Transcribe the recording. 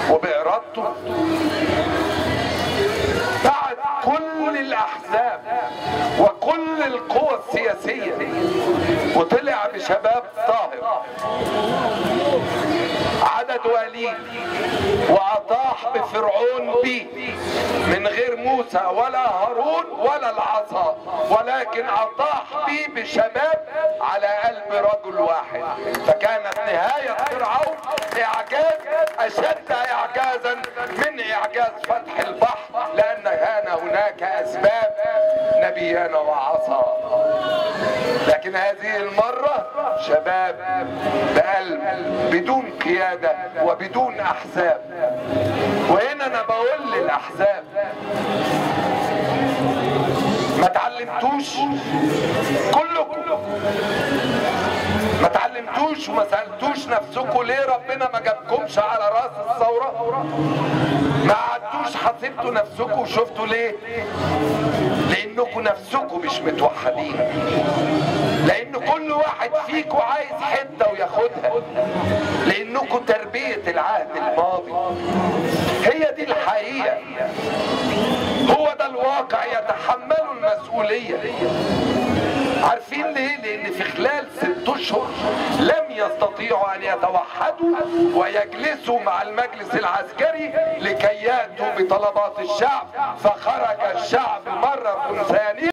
وبإرادته بعد كل الأحزاب وكل القوى السياسية، وطلع بشباب طاهر عدد قليل، وأطاح بفرعون بيه من غير موسى ولا هارون ولا العصا، ولكن أطاح بيه بشباب على قلب رجل واحد. فكانت نهاية فرعون إعجاز أشد إعجازا من إعجاز فتح البحر، لأن كان هناك أسباب نبيان وعصا. لكن هذه المرة شباب بقلب بدون قيادة وبدون أحزاب. وهنا أنا بقول للأحزاب ما تعلمتوش كلكم، ما تعلمتوش وما سألتوش نفسكم ليه ربنا ما جابكمش على رأس الثورة؟ ما قعدتوش حاسبتوا نفسكم وشفتوا ليه؟ لأنكم نفسكم مش متوحدين، لأن كل واحد فيكم عايز حتة وياخدها، لأنكم تربية العهد الماضي. هي دي الحقيقة، هو ده الواقع، يتحملوا المسؤولية. عارفين ليه؟ لأن في خلال 6 أشهر لم يستطيعوا أن يتوحدوا ويجلسوا مع المجلس العسكري لكي يأتوا بطلبات الشعب، فخرج الشعب مرة ثانية